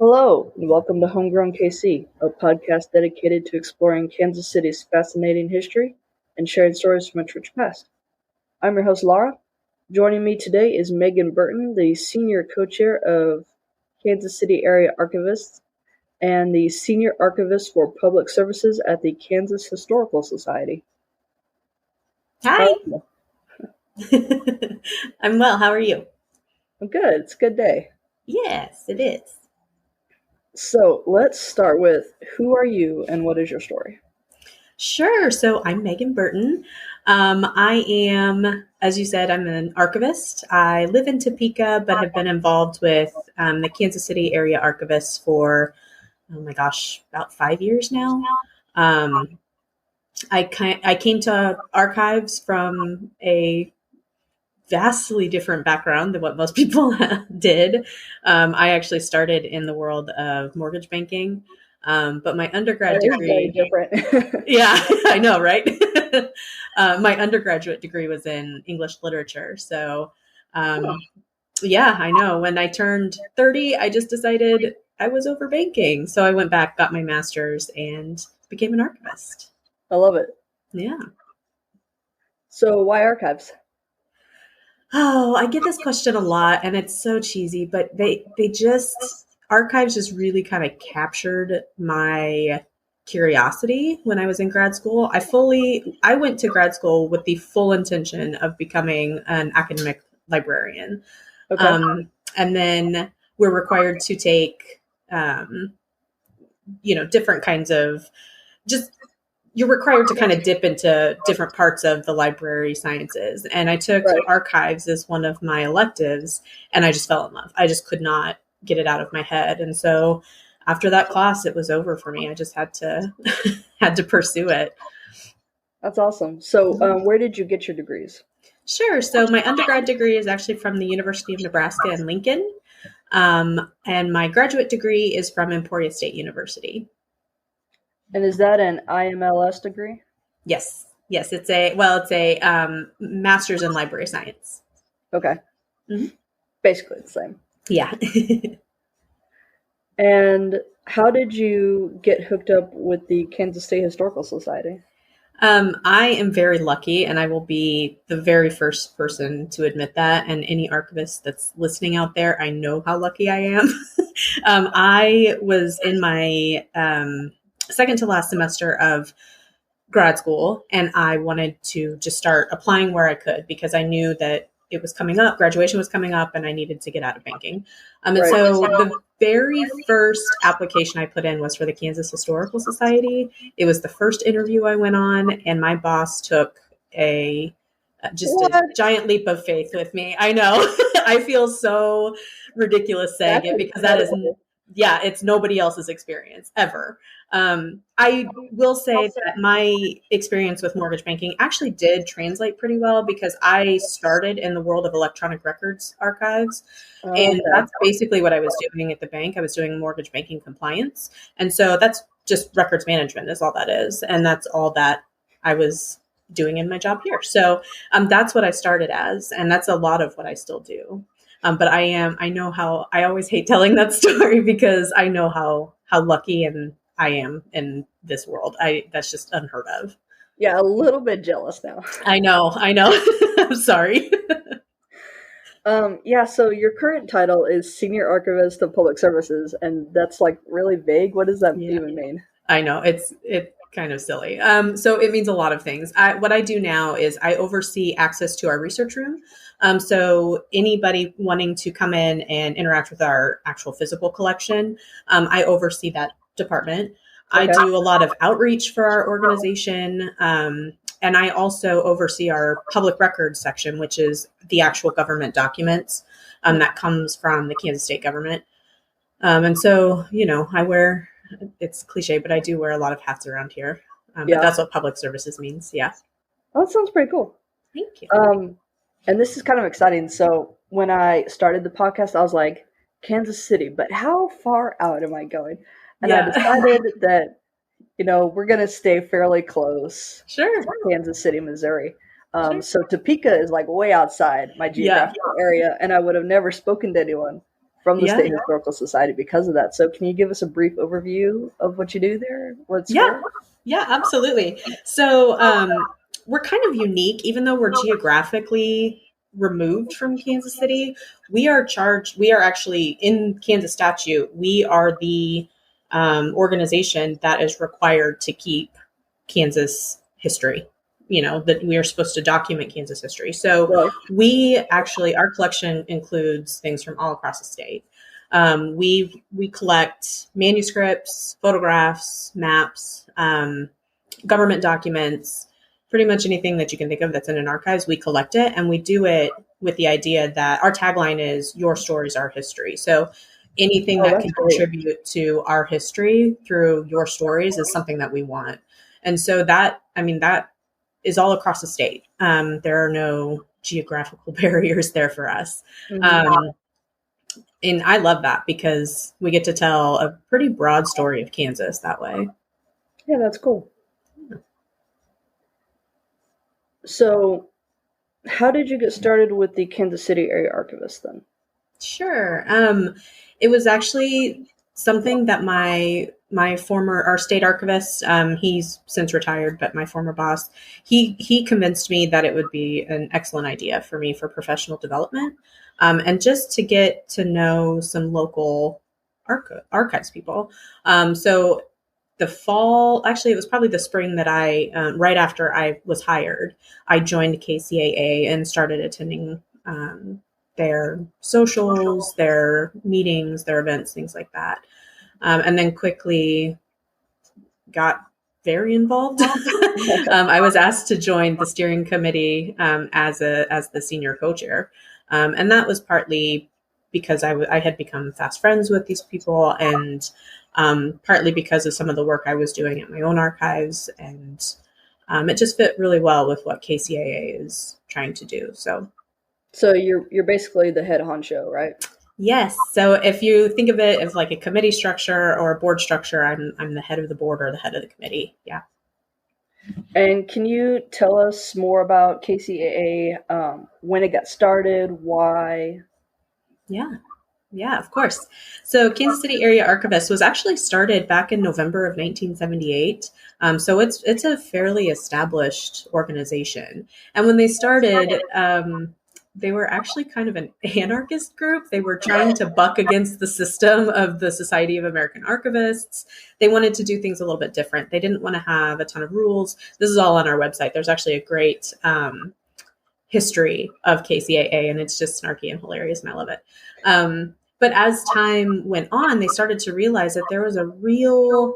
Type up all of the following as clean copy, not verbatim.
Hello, and welcome to Homegrown KC, a podcast dedicated to exploring Kansas City's fascinating history and sharing stories from its rich past. I'm your host, Laura. Joining me today is Megan Burton, the Senior Co-Chair of Kansas City Area Archivists and the Senior Archivist for Public Services at the Kansas Historical Society. Hi. I'm well. How are you? I'm good. It's a good day. Yes, it is. So let's start with, who are you and what is your story? Sure. So I'm Megan Burton. I am, as you said, I'm an archivist. I live in Topeka, but have been involved with the Kansas City Area Archivists for, about 5 years now. I came to archives from a vastly different background than what most people did. I actually started in the world of mortgage banking, but my undergrad degree, very different. Yeah, I know, right? My undergraduate degree was in English literature. So, yeah, I know. When I turned 30, I just decided I was over banking. So I went back, got my master's, and became an archivist. I love it. Yeah. So why archives? Oh, I get this question a lot, and it's so cheesy, but archives just really kind of captured my curiosity when I was in grad school. I went to grad school with the full intention of becoming an academic librarian. Okay. And then we're required to take, different kinds of you're required to kind of dip into different parts of the library sciences. And I took archives as one of my electives, and I just fell in love. I just could not get it out of my head. And so after that class, it was over for me. I just had to pursue it. That's awesome. So where did you get your degrees? Sure. So my undergrad degree is actually from the University of Nebraska in Lincoln. And my graduate degree is from Emporia State University. And is that an IMLS degree? Yes. It's a master's in library science. Okay. Mm-hmm. Basically the same. Yeah. And how did you get hooked up with the Kansas State Historical Society? I am very lucky, and I will be the very first person to admit that. And any archivist that's listening out there, I know how lucky I am. I was in my second to last semester of grad school, and I wanted to just start applying where I could because I knew that it was coming up, graduation was coming up, and I needed to get out of banking. And so the very first application I put in was for the Kansas Historical Society. It was the first interview I went on, and my boss took a giant leap of faith with me. I know. I feel so ridiculous saying it because that is, it's nobody else's experience ever. I will say that my experience with mortgage banking actually did translate pretty well because I started in the world of electronic records archives. And that's basically what I was doing at the bank. I was doing mortgage banking compliance. And so that's just records management is all that is. And that's all that I was doing in my job here. So that's what I started as. And that's a lot of what I still do. But I always hate telling that story because I know how lucky and I am in this world. That's just unheard of. Yeah, a little bit jealous now. I know. I'm sorry. So your current title is Senior Archivist of Public Services, and that's like really vague. What does that even mean? I know. It's kind of silly. So it means a lot of things. What I do now is I oversee access to our research room. So anybody wanting to come in and interact with our actual physical collection, I oversee that department. Okay. I do a lot of outreach for our organization. And I also oversee our public records section, which is the actual government documents that comes from the Kansas state government. And so, it's cliche, but I do wear a lot of hats around here. But that's what public services means. Yeah. Well, that sounds pretty cool. Thank you. And this is kind of exciting. So when I started the podcast, I was like, Kansas City, but how far out am I going? And I decided that, we're going to stay fairly close to Kansas City, Missouri. So Topeka is like way outside my geographical area, and I would have never spoken to anyone from the Yeah. State Historical Society because of that. So can you give us a brief overview of what you do there? What's Yeah. Yeah, absolutely. So we're kind of unique, even though we're geographically removed from Kansas City. We are actually in Kansas statute, we are the organization that is required to keep Kansas history. That we are supposed to document Kansas history. So Right. we actually, our collection includes things from all across the state. We collect manuscripts, photographs, maps, government documents, pretty much anything that you can think of that's in an archives. We collect it, and we do it with the idea that our tagline is "Your stories, our history." So anything that can contribute to our history through your stories is something that we want. And so that is all across the state. There are no geographical barriers there for us. Mm-hmm. And I love that because we get to tell a pretty broad story of Kansas that way. Yeah, that's cool. So how did you get started with the Kansas City Area Archivists then? Sure. It was actually something that our state archivist, he's since retired, but my former boss, he convinced me that it would be an excellent idea for me for professional development, and just to get to know some local archives people. So the fall, actually, it was probably the spring that right after I was hired, I joined KCAA and started attending their socials, their meetings, their events, things like that. And then quickly got very involved. I was asked to join the steering committee as the senior co-chair. And that was partly because I had become fast friends with these people, and partly because of some of the work I was doing at my own archives. And it just fit really well with what KCAA is trying to do. So you're basically the head honcho, right? Yes. So if you think of it as like a committee structure or a board structure, I'm the head of the board or the head of the committee. Yeah. And can you tell us more about KCAA, when it got started, why? Yeah, of course. So Kansas City Area Archivist was actually started back in November of 1978. So it's a fairly established organization. And when they started, they were actually kind of an anarchist group. They were trying to buck against the system of the Society of American Archivists. They wanted to do things a little bit different. They didn't want to have a ton of rules. This is all on our website. There's actually a great history of KCAA, and it's just snarky and hilarious, and I love it. But as time went on, they started to realize that there was a real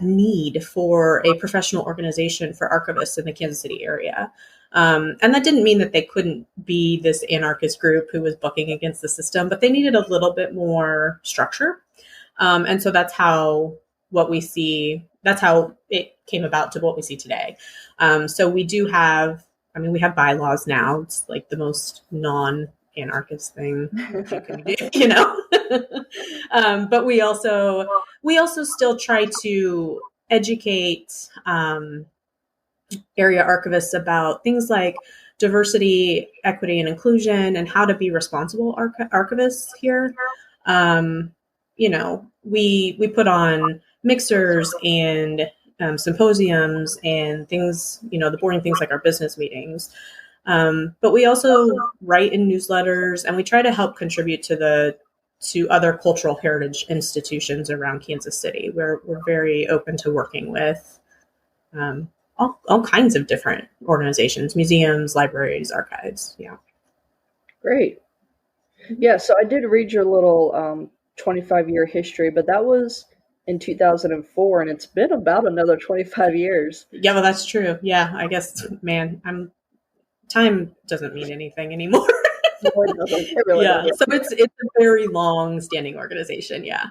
need for a professional organization for archivists in the Kansas City area. And that didn't mean that they couldn't be this anarchist group who was bucking against the system, but they needed a little bit more structure. And so that's how it came about to what we see today. So we we have bylaws now. It's like the most non-anarchist thing that you can do, but we also still try to educate area archivists about things like diversity, equity, and inclusion, and how to be responsible archivists here. We put on mixers and symposiums and things, the boring things like our business meetings. But we also write in newsletters, and we try to help contribute to other cultural heritage institutions around Kansas City. We're very open to working with all kinds of different organizations, museums, libraries, archives. Yeah. Great. Yeah, so I did read your little 25-year history, but that was in 2004, and it's been about another 25 years. Yeah, well, that's true. Yeah, I guess, man, time doesn't mean anything anymore. No, it doesn't. It really doesn't. So it's a very long standing organization. Yeah.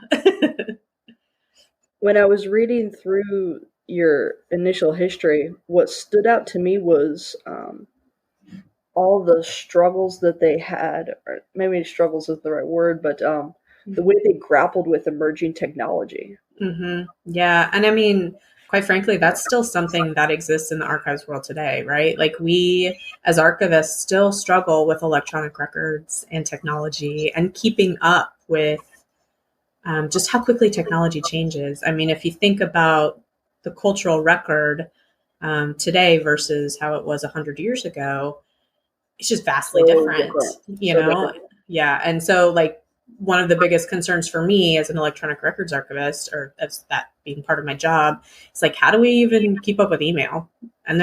When I was reading through your initial history, what stood out to me was all the struggles that they had, or maybe struggles is the right word, but the way they grappled with emerging technology. Mm-hmm. Yeah. And quite frankly, that's still something that exists in the archives world today, right? Like we, as archivists, still struggle with electronic records and technology and keeping up with just how quickly technology changes. I mean, if you think about the cultural record today versus how it was 100 years ago, it's just vastly different, you know? Yeah. And so, like, one of the biggest concerns for me as an electronic records archivist, or as that being part of my job, is like, how do we even keep up with email? And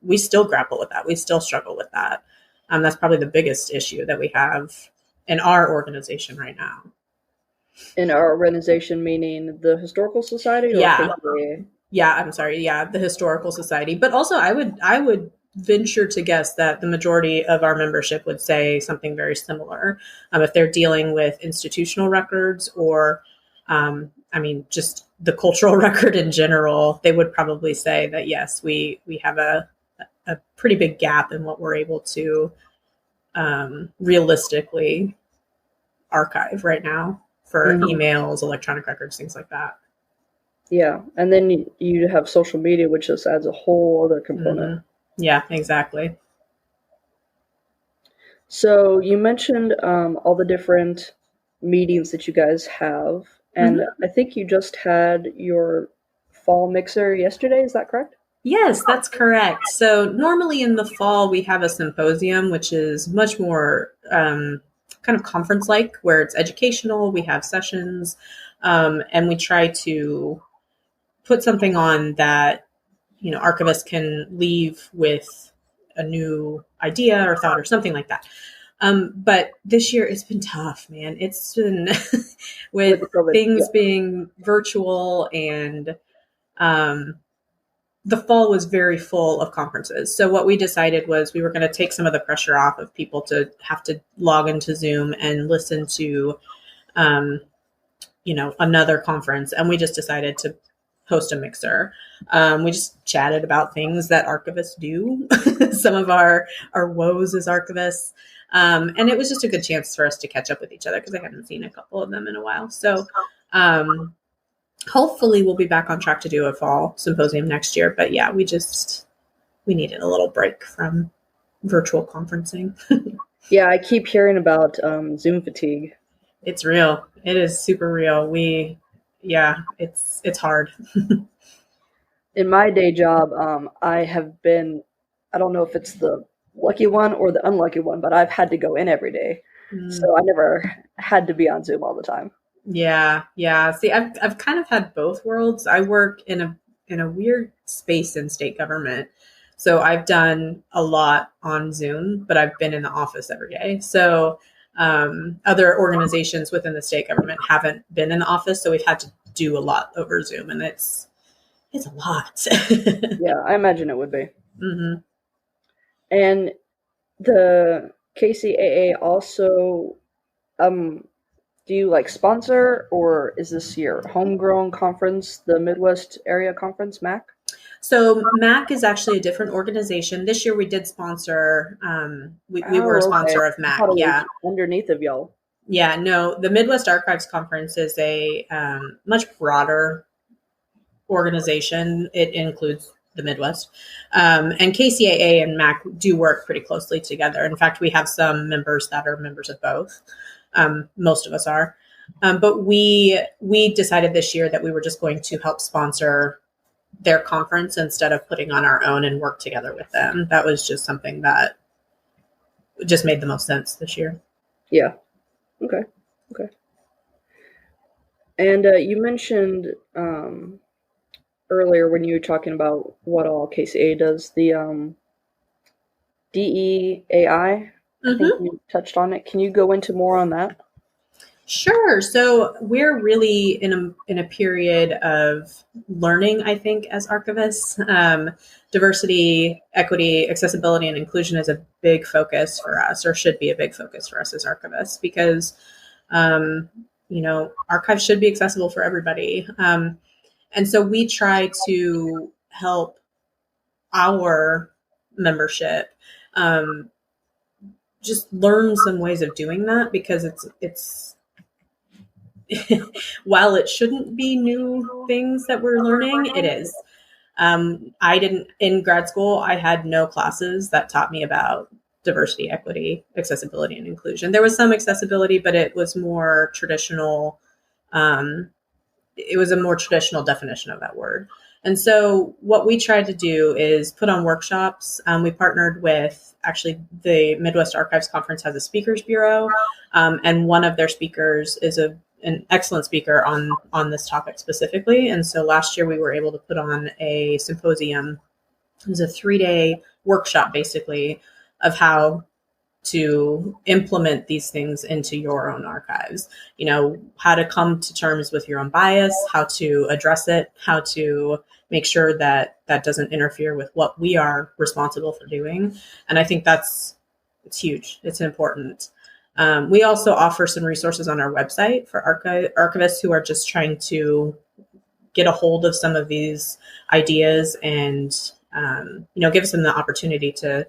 we still grapple with that. We still struggle with that. That's probably the biggest issue that we have in our organization right now. In our organization, meaning the Historical Society? Or Yeah. KCAA? Yeah, I'm sorry. Yeah, the Historical Society. But also I would venture to guess that the majority of our membership would say something very similar. If they're dealing with institutional records or just the cultural record in general, they would probably say that yes, we have a pretty big gap in what we're able to realistically archive right now for emails, electronic records, things like that. Yeah, and then you have social media, which just adds a whole other component. Yeah, exactly. So you mentioned all the different meetings that you guys have, and I think you just had your fall mixer yesterday. Is that correct? Yes, that's correct. So normally in the fall, we have a symposium, which is much more kind of conference-like, where it's educational. We have sessions, and we try to put something on that, archivists can leave with a new idea or thought or something like that. But this year it's been tough, man. It's been with things being virtual, and the fall was very full of conferences. So what we decided was we were going to take some of the pressure off of people to have to log into Zoom and listen to, another conference. And we just decided to host a mixer. We just chatted about things that archivists do, some of our woes as archivists. And it was just a good chance for us to catch up with each other because I haven't seen a couple of them in a while. So hopefully we'll be back on track to do a fall symposium next year. But yeah, we needed a little break from virtual conferencing. Yeah, I keep hearing about Zoom fatigue. It's real. It is super real. It's hard. In my day job, I have been, I don't know if it's the lucky one or the unlucky one, but I've had to go in every day. So I never had to be on Zoom all the time. Yeah. See, I've kind of had both worlds. I work in a weird space in state government. So I've done a lot on Zoom, but I've been in the office every day. So other organizations within the state government haven't been in the office. So we've had to do a lot over Zoom, and it's a lot. Yeah, I imagine it would be. Mm-hmm. And the KCAA also, do you sponsor, or is this your homegrown conference, the Midwest Area Conference, MAC? So MAC is actually a different organization. This year we did sponsor, we were a sponsor of MAC. Yeah. Underneath of y'all. Yeah, no, the Midwest Archives Conference is a much broader organization. It includes the Midwest. And KCAA and MAC do work pretty closely together. In fact, we have some members that are members of both. Most of us are. But we decided this year that we were just going to help sponsor their conference instead of putting on our own and work together with them. That was just something that just made the most sense this year. Yeah. Okay. And you mentioned earlier when you were talking about what all KCAA does, the DEAI, I think you touched on it. Can you go into more on that? Sure. So we're really in a period of learning, I think, as archivists. Diversity, equity, accessibility, and inclusion is a big focus for us, or should be a big focus for us as archivists, because archives should be accessible for everybody. And so we try to help our membership just learn some ways of doing that, because while it shouldn't be new things that we're learning, it is. In grad school, I had no classes that taught me about diversity, equity, accessibility, and inclusion. There was some accessibility, but it was more traditional. It was a more traditional definition of that word. And so what we tried to do is put on workshops. We partnered with, actually, the Midwest Archives Conference has a speakers bureau, and one of their speakers is an excellent speaker on this topic specifically. And so last year we were able to put on a symposium. It was a 3-day workshop, basically, of how to implement these things into your own archives. How to come to terms with your own bias, how to address it, how to make sure that that doesn't interfere with what we are responsible for doing. And I think it's huge. It's important. We also offer some resources on our website for archivists who are just trying to get a hold of some of these ideas and, gives them the opportunity to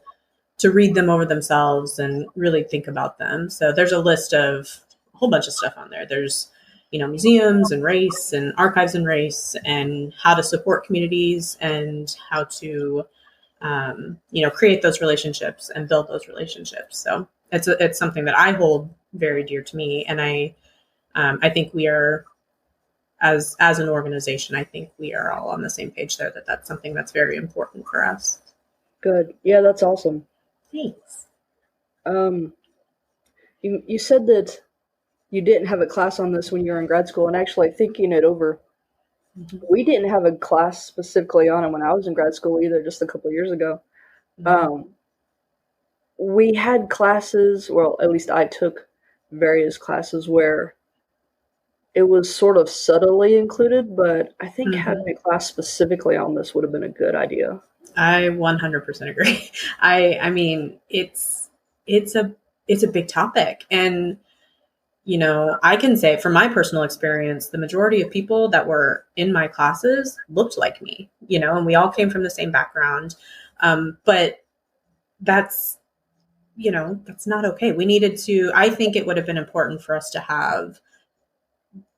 read them over themselves and really think about them. So there's a list of a whole bunch of stuff on there. There's, museums and race and archives and race and how to support communities and how to, create those relationships and build those relationships. So it's something that I hold very dear to me. And I think we are, as an organization, I think we are all on the same page there, that's something that's very important for us. Good. Yeah, that's awesome. Thanks. You said that you didn't have a class on this when you were in grad school, and actually thinking it over, we didn't have a class specifically on it when I was in grad school either, just a couple of years ago. We had classes, well, at least I took various classes where it was sort of subtly included, but I think having a class specifically on this would have been a good idea. I 100% agree. I mean, it's a big topic. And, I can say from my personal experience, the majority of people that were in my classes looked like me, and we all came from the same background. But that's not okay. We needed to, I think it would have been important for us to have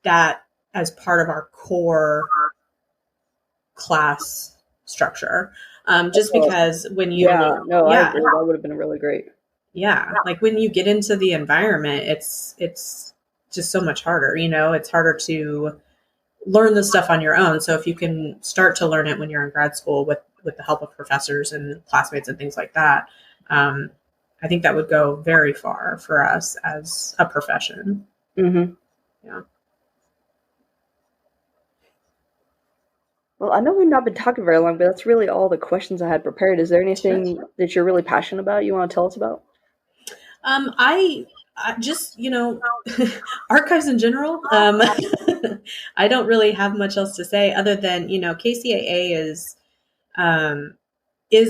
that as part of our core class structure. Just because when you, I agree. That would have been really great. Yeah. Like when you get into the environment, it's just so much harder, it's harder to learn the stuff on your own. So if you can start to learn it when you're in grad school with the help of professors and classmates and things like that, I think that would go very far for us as a profession. Mm-hmm. Yeah. Well, I know we've not been talking very long, but that's really all the questions I had prepared. Is there anything that you're really passionate about you want to tell us about? I just, archives in general. I don't really have much else to say other than, KCAA is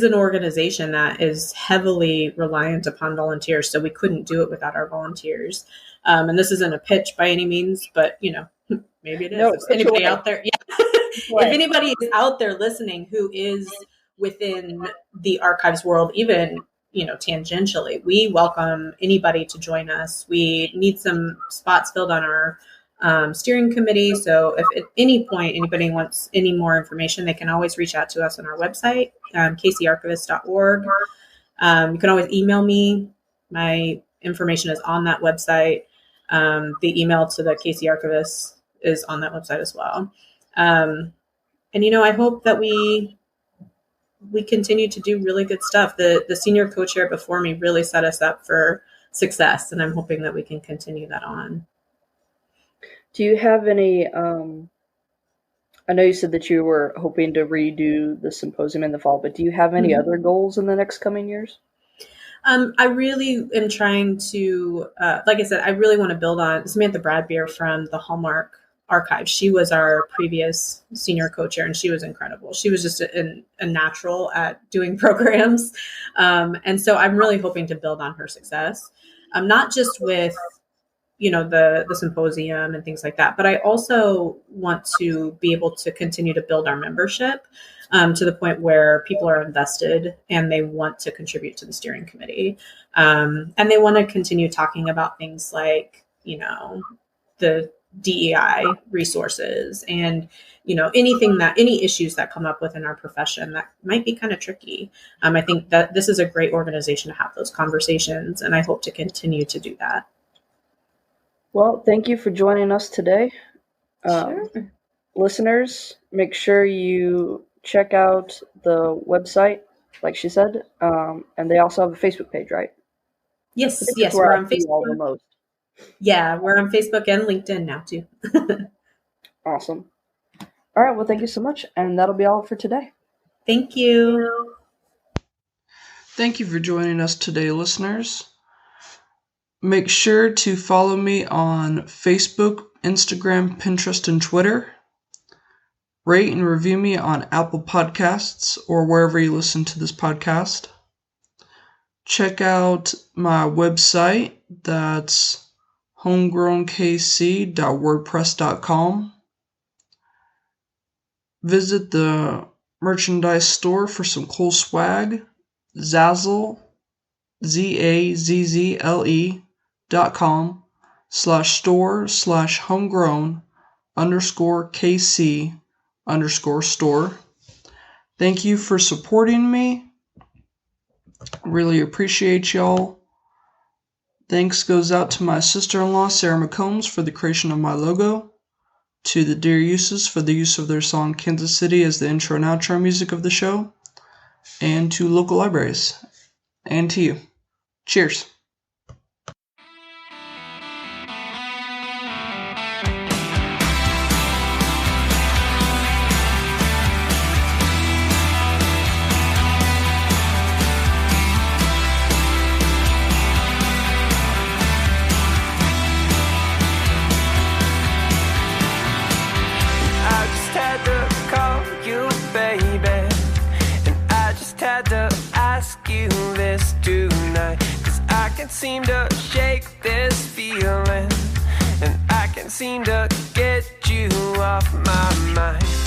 an organization that is heavily reliant upon volunteers. So we couldn't do it without our volunteers. And this isn't a pitch by any means, but, maybe it is. If anybody out there, if anybody is out there listening who is within the archives world, even, tangentially, we welcome anybody to join us. We need some spots filled on our steering committee. So if at any point anybody wants any more information, they can always reach out to us on our website, kcarchivists.org. You can always email me. My information is on that website. The email to the KC Archivists is on that website as well. And, I hope that we continue to do really good stuff. The senior co-chair before me really set us up for success, and I'm hoping that we can continue that on. Do you have any, I know you said that you were hoping to redo the symposium in the fall, but do you have any other goals in the next coming years? I really am trying to, like I said, I really want to build on Samantha Bradbeer from the Hallmark Archive. She was our previous senior co-chair, and she was incredible. She was just a natural at doing programs. And so I'm really hoping to build on her success, not just with, the symposium and things like that, but I also want to be able to continue to build our membership to the point where people are invested and they want to contribute to the steering committee. And they want to continue talking about things like, the DEI resources and, any issues that come up within our profession that might be kind of tricky. I think that this is a great organization to have those conversations, and I hope to continue to do that. Well, thank you for joining us today. Sure. Listeners, make sure you check out the website, like she said, and they also have a Facebook page, right? Yes, we're on Facebook. The most. Yeah, we're on Facebook and LinkedIn now too. Awesome. All right, well, thank you so much, and that'll be all for today. Thank you. Thank you for joining us today, listeners. Make sure to follow me on Facebook, Instagram, Pinterest, and Twitter. Rate and review me on Apple Podcasts or wherever you listen to this podcast. Check out my website. That's homegrownkc.wordpress.com. Visit the merchandise store for some cool swag. Zazzle, zazzle.com/store/homegrown_KC_store. Thank you for supporting me. Really appreciate y'all. Thanks goes out to my sister-in-law, Sarah McCombs, for the creation of my logo, to the Dear Uses for the use of their song Kansas City as the intro and outro music of the show, and to local libraries, and to you. Cheers. Seem to shake this feeling, and I can't seem to get you off my mind.